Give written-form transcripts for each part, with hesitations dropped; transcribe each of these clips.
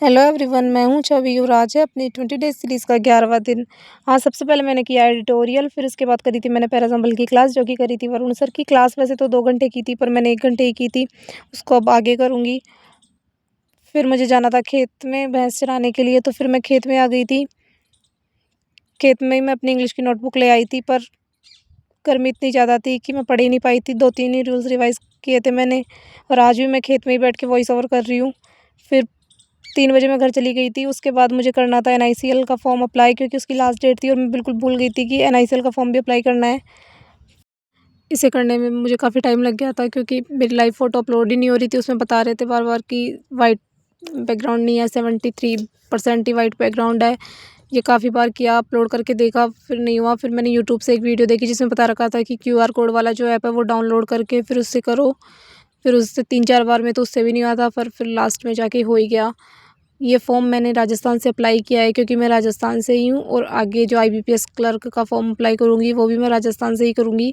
Hello everyone, मैं हूँ छवि और आज है अपनी 20 डेज़ सीरीज़ का 11वां दिन। आज सबसे पहले मैंने किया एडिटोरियल, फिर उसके बाद करी थी मैंने पैरासिम्बल की क्लास, जो कि करी थी वरुण सर की क्लास। वैसे तो 2 घंटे की थी, पर मैंने 1 घंटे ही की थी, उसको अब आगे करूँगी। फिर मुझे जाना था खेत में भैंस चराने के लिए, तो फिर मैं खेत में आ गई थी। खेत में ही मैं अपनी इंग्लिश की नोटबुक ले आई थी, पर गर्मी इतनी ज़्यादा थी कि मैं पढ़ ही नहीं पाई थी। 2-3 ही रूल्स रिवाइज़ किए थे मैंने, और आज भी मैं खेत में ही बैठ के वॉइस ओवर कर रही हूँ। फिर 3 बजे मैं घर चली गई थी। उसके बाद मुझे करना था एनआईसीएल का फॉर्म अप्लाई, क्योंकि उसकी लास्ट डेट थी और मैं बिल्कुल भूल गई थी कि एनआईसीएल का फॉर्म भी अप्लाई करना है। इसे करने में मुझे काफ़ी टाइम लग गया था, क्योंकि मेरी लाइव फ़ोटो अपलोड ही नहीं हो रही थी। उसमें बता रहे थे बार-बार कि वाइट बैकग्राउंड नहीं है, 73% ही वाइट बैकग्राउंड है। ये काफ़ी बार किया, अपलोड करके देखा, फिर नहीं हुआ। फिर मैंने यूट्यूब से एक वीडियो देखी जिसमें बता रखा था कि क्यूआर कोड वाला जो ऐप है वो डाउनलोड करके फिर उससे करो। फिर उससे 3-4 बार में तो उससे भी नहीं हुआ था, पर फिर लास्ट में जाके हो ही गया। ये फ़ॉर्म मैंने राजस्थान से अप्लाई किया है, क्योंकि मैं राजस्थान से ही हूँ, और आगे जो आईबीपीएस क्लर्क का फॉर्म अप्लाई करूँगी वो भी मैं राजस्थान से ही करूँगी।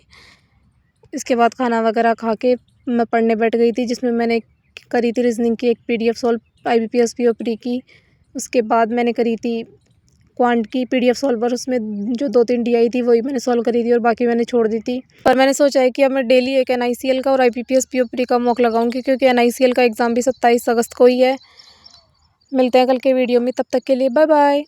इसके बाद खाना वगैरह खा के मैं पढ़ने बैठ गई थी, जिसमें मैंने करी थी रीजनिंग की एक पीडीएफ सॉल्व आईबीपीएस पीओपी की। उसके बाद मैंने करी थी क्वांट की पीडीएफ सॉल्वर, उसमें जो 2-3 डी आई थी वही मैंने सॉल्व करी थी और बाकी मैंने छोड़ दी थी। पर मैंने सोचा है कि अब मैं डेली एक एनआईसीएल का और आईबीपीएस पीओपी का मॉक लगाऊंगी, क्योंकि एनआईसीएल का एग्ज़ाम भी 27 अगस्त को ही है। मिलते हैं कल के वीडियो में, तब तक के लिए बाय बाय।